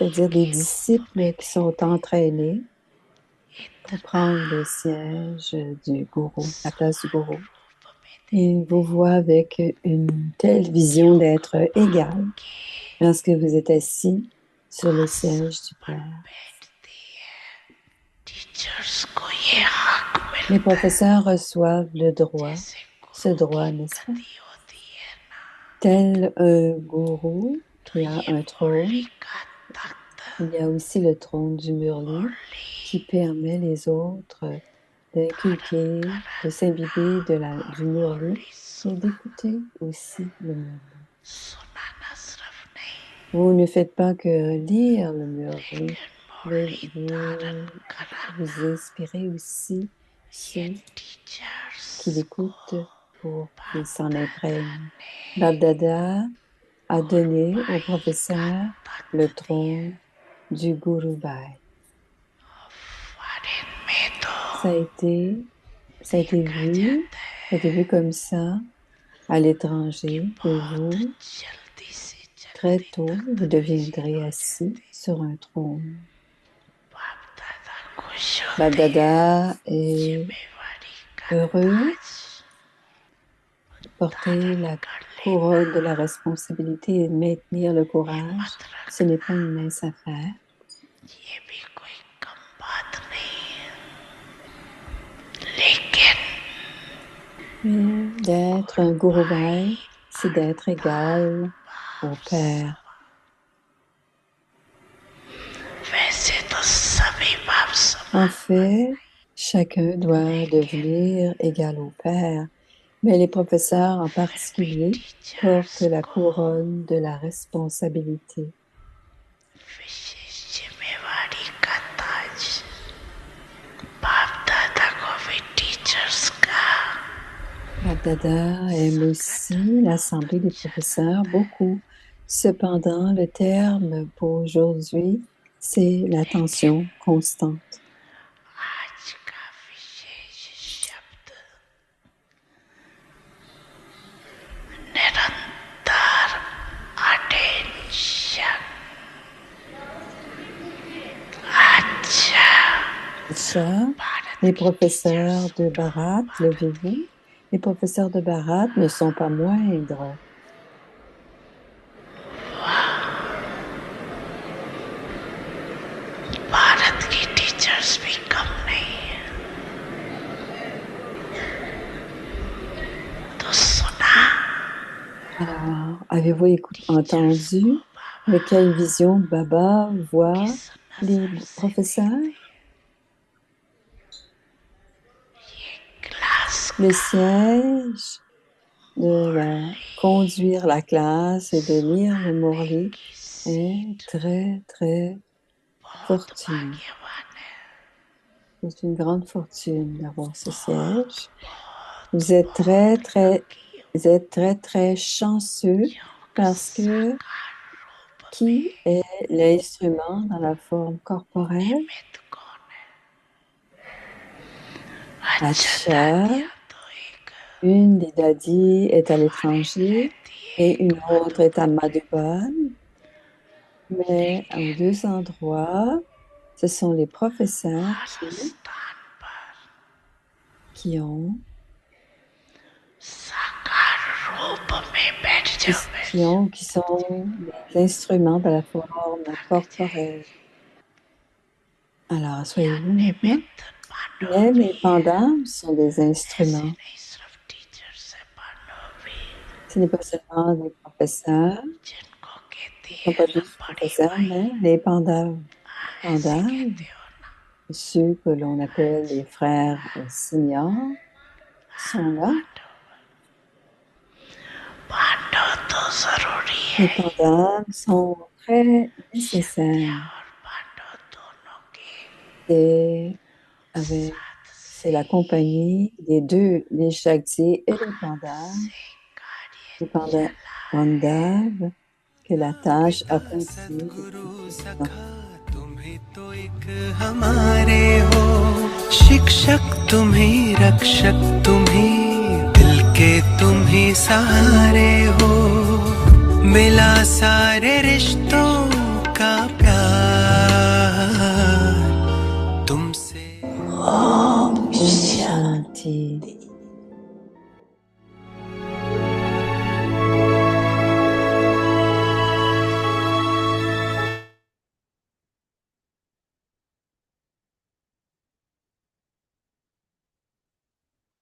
c'est-à-dire des disciples qui sont entraînés pour prendre le siège du gourou, la place du gourou. Et vous voit avec une telle vision d'être égal lorsque vous êtes assis sur le siège du Père. Les professeurs reçoivent le droit, ce droit, n'est-ce pas? Tel un gourou qui a un trône, il y a aussi le trône du murli qui permet les autres d'inculquer, de s'imbiber du murli et d'écouter aussi le murli. Vous ne faites pas que lire le murli, mais vous inspirez aussi ceux qui l'écoutent pour qu'ils s'en imprègnent. Bab-Dada a donné au professeur le trône du Guru Bhai. Ça a été vu comme ça à l'étranger, que vous, très tôt, vous deviendrez assis sur un trône. Bab-Dada est heureux de porter la couronne de la responsabilité et de maintenir le courage. Ce n'est pas une mince affaire. Mais d'être un Guru Bhai, c'est d'être égal au Père. En fait, chacun doit devenir égal au Père, mais les professeurs en particulier portent la couronne de la responsabilité. Bab-Dada aime aussi l'Assemblée des professeurs beaucoup. Cependant, le terme pour aujourd'hui, c'est l'attention constante. Ça, les professeurs de Bharat, levez-vous. Les professeurs de Bharat ne sont pas moindres. Alors, avez-vous entendu avec quelle vision Baba voit les professeurs? Le siège de conduire la classe et de lire le Murli est très, très fortuné. C'est une grande fortune d'avoir ce siège. Vous êtes très, très chanceux parce que qui est l'instrument dans la forme corporelle? Acha. Une des dadis est à l'étranger et une autre est à Madhuban. Mais aux deux endroits, ce sont les professeurs qui sont les instruments de la forme corporelle. Alors, soyez-vous maintenant. Même les pandas sont des instruments. Ce n'est pas seulement des professeurs, ce ne sont pas juste des professeurs, mais les pandas. Ceux que l'on appelle les frères seniors sont là. Les pandas sont très nécessaires. C'est la compagnie des deux, les Shakti et les pandas Pandav, que la tâche accomplie. तो एक हमारे हो शिक्षक तुम्ही रक्षक तुम्ही दिल के तुम्ही सहारे हो मिला सारे रिश्तों का प्यार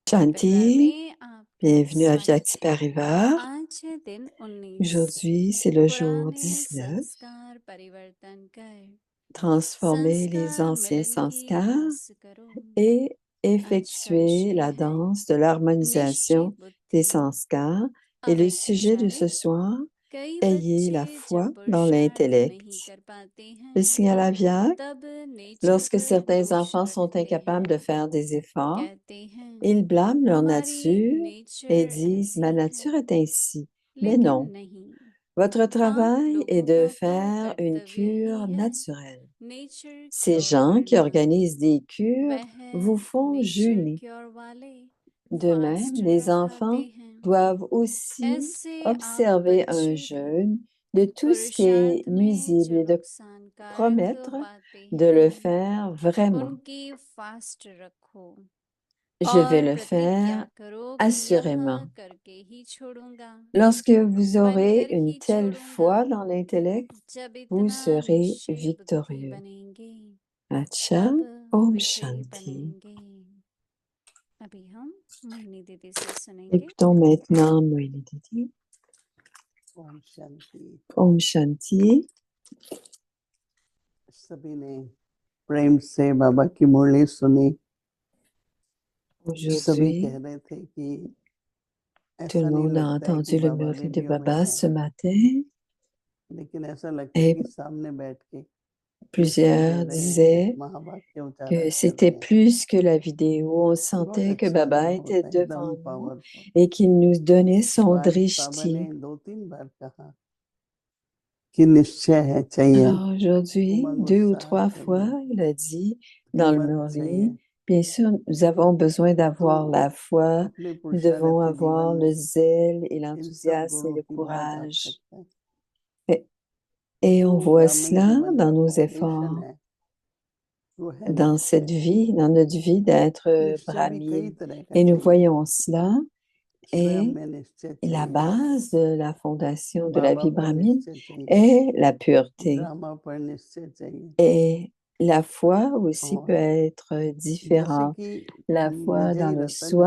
Shanti, bienvenue à Vyakti स्वागत है। Parivar. आज है दिन 19। Aujourd'hui, c'est le jour पुराने 19. संस्कार परिवर्तन कर Transformer les संस्कार anciens मिलन की sanskars रस करो। et आज का effectuer विषय la है danse de निश्चय l'harmonisation des बुद्धि sanskars. Et le sujet de ce soir, कई ayez la बच्चे foi जब dans पुरुषार्थ l'intellect. नहीं कर पाते Le हैं signal aviaque, तब नेचर lorsque पर certains दोष enfants sont रखते incapables de हैं। faire des efforts, कहते हैं ils blâment leur हमारी nature et nature disent, ma ऐसी nature है, est ainsi. Mais लेकिन non. नहीं। Votre आप travail est लोगों de का तो faire une कर्तव्य cure ही है naturelle. Nature Ces cure gens qui करना। organisent des cures वह vous font nature jeûner. Cure वाले De même, फास्ट les रखाते enfants हैं। doivent aussi ऐसे आप observer un बच्चे भी jeûne de tout ce qui est पुरुषार्थ में nuisible जो et de नुकसान कारक promettre बातें de le हैं faire vraiment. उनकी फास्ट रखो Je vais और le प्रतिज्ञा faire करो कि यह assurément. करके ही छोड़ूंगा, Lorsque vous aurez बनकर une ही telle छोड़ूंगा। foi dans l'intellect, जब vous इतना serez निश्चय बुद्धि victorieux. बनेंगे Acha, तब Om विजयी Shanti. बनेंगे। अभी हम मोहिनी दीदी से सुनेंगे। Écoutons maintenant Moïni Didi. Om Shanti. Om Shanti. सभी ने प्रेम से बाबा की मुरली सुनी। सभी Aujourd'hui, कह रहे थे कि tout le ऐसा नहीं monde a लगता है कि entendu le बाबा murli de वीडियो में Baba है, ce matin लेकिन ऐसा लगता है et कि सामने बैठ के शिक्षण plusieurs दे रहे हैं, disaient महावाक्य उच्चारण que कर c'était रहे हैं। plus que la vidéo. On बहुत sentait que अच्छा Baba अनुभव était होता है, devant एकदम nous powerful. et qu'il nous donnait तो son आज बाबा ने drishti. 2-3 बार कहा कि निश्चय है, चाहिए, Alors aujourd'hui, उमंग 2 ou उत्साह 3 fois, चाहिए, il a dit dans le हिम्मत murli, चाहिए। bien sûr, nous avons besoin d'avoir तो la foi, अपने nous devons पुरुषार्थी जीवन avoir le में zèle et इन सब l'enthousiasme et गुणों le की बहुत courage. आवश्यकता है। Et on जो voit ब्राह्मण cela जीवन dans का nos फाउंडेशन efforts, है वो है dans निश्चय। cette vie, dans notre vie d'être निश्चय भी कई brahmine. तरह का Et nous चाहिए। voyons cela स्वयं et में निश्चय la चाहिए, base de la fondation de la बाबा vie पर brahmine निश्चय चाहिए, est la pureté. ड्रामा पर निश्चय चाहिए। Et la foi aussi peut और être जैसे différente. कि La हम foi dans विजयी le रतन हैं, soi,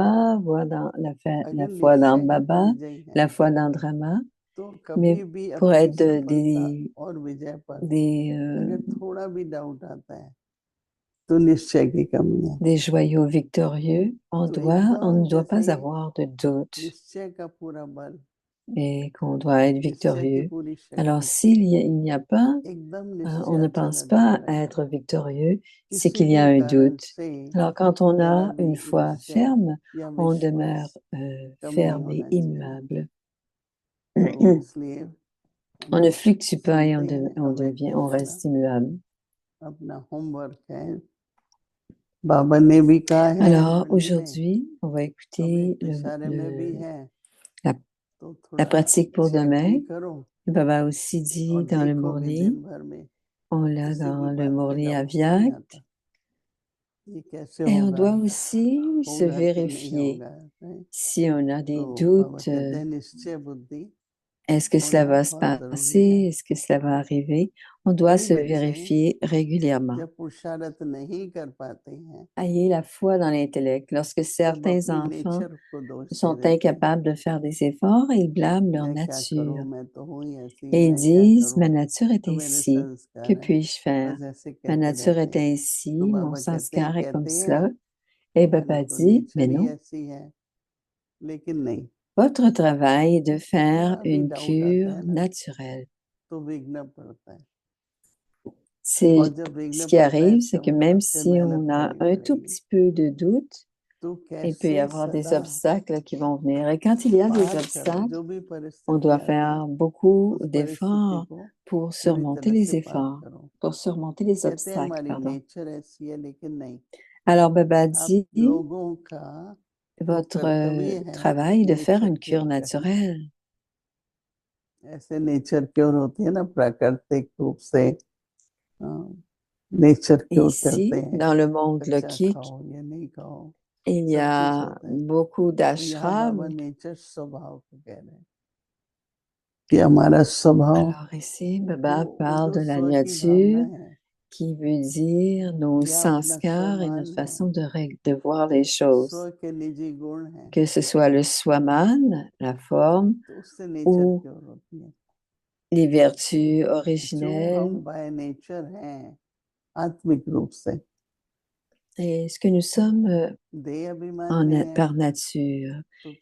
la अगर foi dans निश्चय है तो Baba, विजयी है, la foi dans Drama, तो mais कभी भी pour अपनी être सफलता और विजय पर अगर थोड़ा भी डाउट आता है तो निश्चय की कमी है। des joyaux victorieux, on तो ne एकदम doit pas जैसे avoir de doute निश्चय का पूरा बल, et qu'on doit être निश्चय की victorieux. पूरी Alors, शक्ति il n'y a pas, एकदम on निश्चय ne pense अचानक pas जागृत être हो, victorieux, c'est किसी qu'il y a भी un कारण doute. से Alors, quand on जरा a भी une foi निश्चय ferme, या on demeure विश्वास कम नहीं ferme et होना चाहिए। immuable. तो इसलिए On ne fluctue pas et सुनते हैं, अवेकन on वाला reste immuable. अपना होमवर्क है। बाबा ने भी कहा है Alors, मुरली में, aujourd'hui, on va अब écouter एक इशारे में भी है, la, तो la थोड़ा pratique pour चेक demain. भी करो Le Baba aussi dit और dans le देखो भी Murli, दिन भर में on l'a किसी dans भी le बात पे Murli डाउट नहीं Aviak, आता, ये कैसे et on होगा, doit aussi se होगा कि नहीं vérifier होगा, नहीं? si on a des तो बाबा doutes. कहते हैं निश्चय बुद्धि Est-ce que cela होना va se बहुत जरूरी है। passer? Est-ce que cela va arriver? On doit कई se बच्चे vérifier régulièrement. जब पुरुषार्थ नहीं कर पाते हैं Ayez la foi dans l'intellect. Lorsque तब certains अपनी enfants नेचर को दोष दे sont देते हैं, incapables de faire des efforts, ils blâment leur मैं क्या करूं, nature. मैं तो हूं ही ऐसी, Et ils मैं क्या disent, ma करूं, nature est तो मेरे ainsi, que संस्कार हैं, puis-je faire? बस ऐसे Ma कहते nature रहते est हैं। ainsi, तो mon बाबा कहते हैं sanskar est comme कहते cela. हैं Et तुम्हारी Baba तो dit, mais नेचर ही non, ऐसी है, लेकिन नहीं, votre travail est de faire थोड़ा भी une डाउट आता cure है ना naturelle. तो विघ्न पड़ता है, और C'est जब ce विघ्न qui पड़ता है arrive, इसका c'est que मतलब même फिर si मेहनत on a करनी un tout पड़ेगी। petit peu de doute, तो il peut y कैसे avoir des सदा obstacles qui vont venir. Et quand il y a des पार करो, obstacles, जो भी on परिस्थिति doit आती है faire beaucoup उस परिस्थिति d'efforts को pour पूरी surmonter तरह les से पार efforts, करो। pour surmonter les कहते हैं obstacles, हमारी pardon. नेचर ऐसी है, लेकिन नहीं, Alors, Baba आप dit, लोगों का जो votre कर्तव्य है travail est de faire nature une cure cure करना। naturelle. ऐसे नेचर क्योर होती है ना, प्राकृतिक रूप से नेचर Et क्योर ici, करते हैं, dans le monde कच्चा lokique, खाओ ये नहीं खाओ, il y सब कुछ a होता है। beaucoup तो यहाँ बाबा d'ashrams. नेचर स्वभाव को कह रहे हैं कि हमारा स्वभाव Alors ici, Baba वो parle जो de la स्व की भावना nature. है qui veut dire nos sanskars et notre façon de voir les choses. Que ce soit le swaman, la forme, ou les vertus originelles, et ce que nous sommes par nature.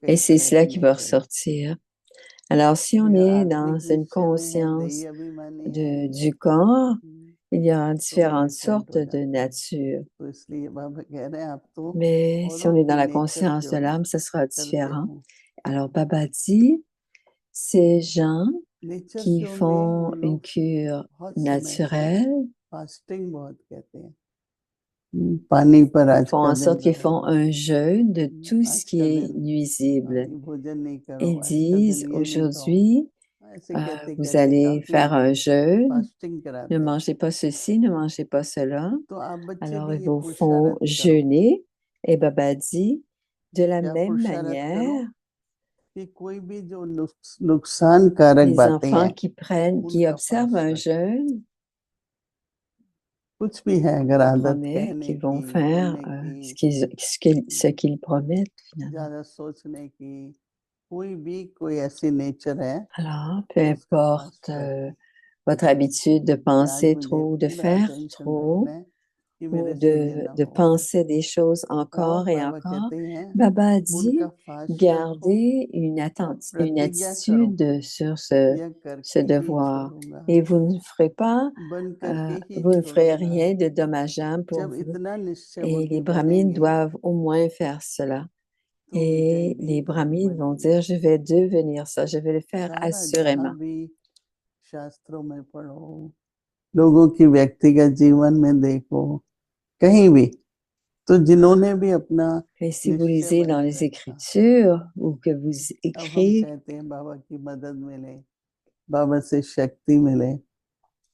Et c'est cela qui va ressortir. Alors, si on est dans une conscience du corps, il y a différentes sortes de nature. Mais si on est dans la conscience de l'âme, ce sera différent. Alors, Baba dit, ces gens qui font une cure naturelle font en sorte qu'ils font un jeûne de tout ce qui est nuisible. Ils disent, aujourd'hui, vous allez faire un jeûne, ne mangez pas ceci, ne mangez pas cela. Alors, ils vous font jeûner. Et Baba dit, de la même manière, les enfants qui observent un jeûne, promettent qu'ils vont faire ce qu'ils promettent finalement. Alors, peu importe votre habitude de penser trop, de faire trop, ou de penser des choses encore et encore, Baba dit, gardez une attitude sur ce devoir et vous ne ferez rien de dommageable pour vous. Et les brahmines doivent au moins faire cela. Et les brahmines vont dire, je vais devenir ça, je vais le faire assurément. Et si vous lisez dans les Écritures ou que vous écrivez,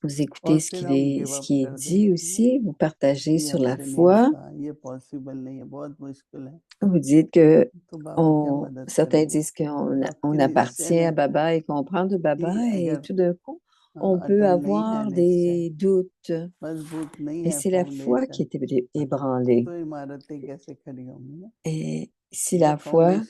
vous écoutez ce qui est dit aussi, vous partagez sur la foi. Vous dites que certains disent qu'on appartient à Baba et qu'on prend de Baba et tout d'un coup, on peut avoir des doutes. Et c'est la foi qui est ébranlée. Et si la foi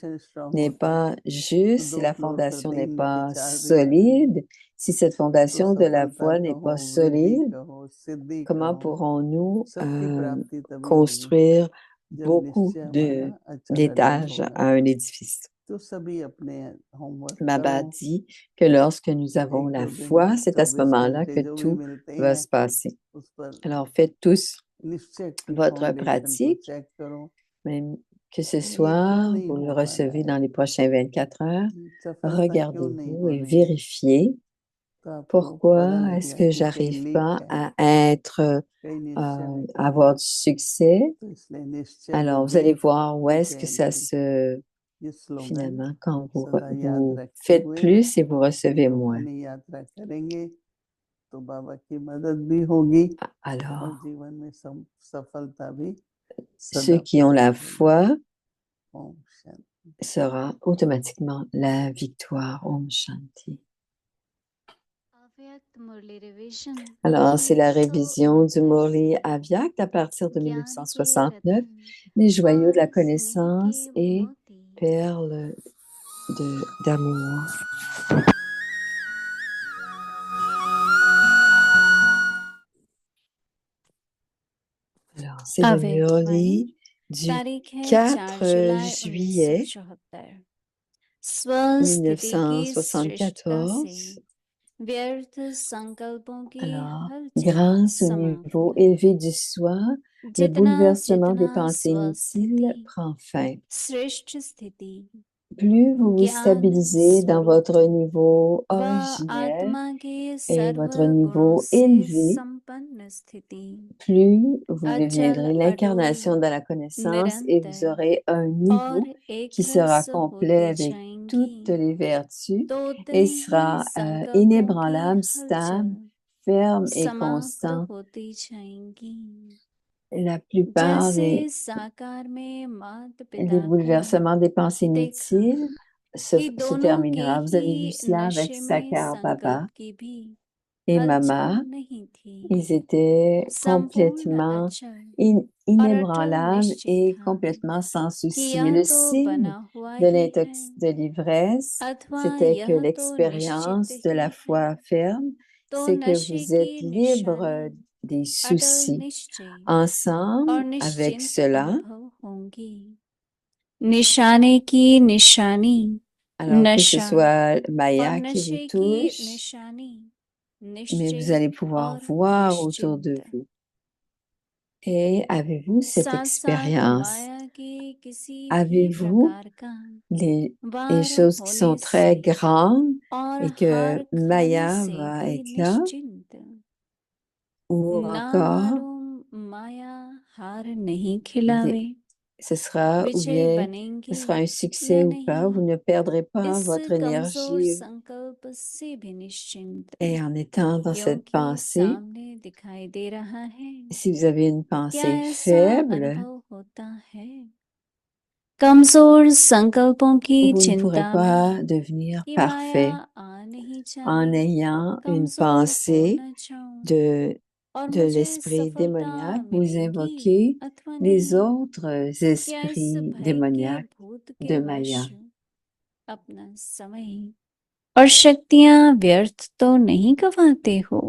n'est pas juste, si la fondation n'est pas solide, si cette fondation de la foi n'est pas solide, comment pourrons-nous construire beaucoup d'étages à un édifice? Baba dit que lorsque nous avons la foi, c'est à ce moment-là que tout va se passer. Alors, faites tous votre pratique, même que ce soit, vous le recevez dans les prochaines 24 heures, regardez-vous et vérifiez pourquoi est-ce que j'arrive pas à avoir du succès. Alors, vous allez voir où est-ce que ça se... Finalement, quand vous faites plus et vous recevez moins. Alors, ceux qui ont la foi sera automatiquement la victoire. Om Shanti. Alors, c'est la révision du Murli Avyakt à partir de 1969, les joyaux de la connaissance et perles d'amour. Alors, c'est le Murli du 4 juillet 1974. Alors, grâce au niveau élevé du soi, le bouleversement des pensées inutiles prend fin. Plus vous vous stabilisez dans votre niveau originel et votre niveau élevé, plus vous deviendrez l'incarnation de la connaissance et vous aurez un niveau qui sera complet avec toutes les vertus et sera inébranlable, stable, ferme et constant. La plupart des bouleversements des pensées inutiles se terminera. Vous avez vu cela avec Sakar Baba et Mama. Ils étaient complètement inébranlables et complètement sans souci. Mais le signe de l'ivresse, c'était que l'expérience de la foi ferme, c'est que vous êtes libre des soucis. Ensemble, avec cela, निशाने की निशानी alors que ce नशा soit और Maya qui vous नशे की touche, निशानी mais निश्चय vous allez pouvoir और voir autour de निश्चिंत vous. Et avez-vous cette साथ साथ expérience? माया के किसी भी Avez-vous प्रकार का les वार choses qui होने sont très से grandes और et que हार खाने Maya से va भी être là, निश्चिंत ou ना encore मालूम माया हार नहीं des- खिलावे ce sera ou विजय bien ce बनेंगी sera un या succès ou pas, vous नहीं ne perdrez pas इस votre कमजोर énergie संकल्प से भी निश्चिंत et en étant dans cette क्योंकि pensée. सामने दिखाई दे रहा है Si vous avez une क्या pensée ऐसा faible, अनुभव होता है कमजोर संकल्पों की vous ne pourrez चिंता में pas devenir कि माया parfait आ नहीं en जाए ayant une कमजोर हो pensée न जाऊं और de मुझे l'esprit सफलता démoniaque. Vous मिलेगी invoquez अथवा les नहीं autres क्या इस esprits भय के démoniaques भूत de के वश Maya. अपना समय और शक्तियां व्यर्थ तो नहीं गवाते हो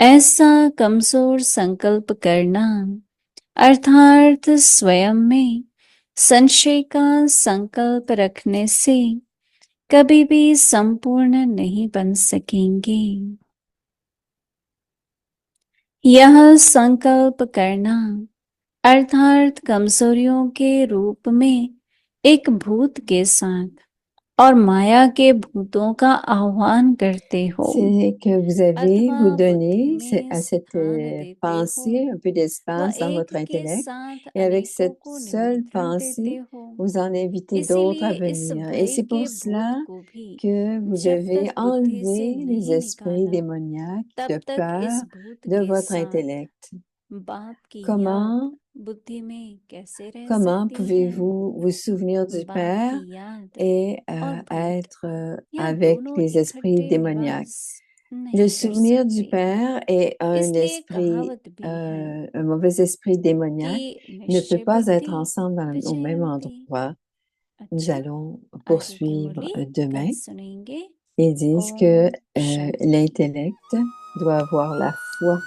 ऐसा कमजोर संकल्प करना अर्थात स्वयं में संशय का संकल्प रखने से कभी भी संपूर्ण नहीं बन सकेंगे यह संकल्प करना अर्थात कमजोरियों के रूप में एक भूत के साथ और माया के भूतों का आह्वान करते हो C'est que vous avez, अथवा vous बुद्धि donnez में à cette स्थान देते हो pensée un peu व d'espace dans एक votre के intellect. साथ Et avec अनेकों cette को seule निमंत्रण देते pensée, हो vous en invitez d'autres इसीलिए à इस venir. Et भय c'est के pour भूत cela को भी que vous जब devez तक बुद्धि से enlever les नहीं esprits निकाला démoniaques तब de तक peur इस भूत de के votre साथ intellect. बाप की याद Comment, बुद्धि में कैसे रह comment सकती है pouvez-vous vous souvenir du बाप Père की याद et और भूत être यह avec दोनों les esprits इकट्ठे démoniaques? निवास Le नहीं कर souvenir du सकते Père est un इसलिए esprit, कहावत भी है un mauvais esprit démoniaque, कि ne peut निश्चय pas être बुद्धि ensemble au même विजयंती endroit. Nous अच्छा allons आगे की poursuivre मुरली कल demain. सुनेंगे Ils disent que Om Shanti l'intellect doit avoir la foi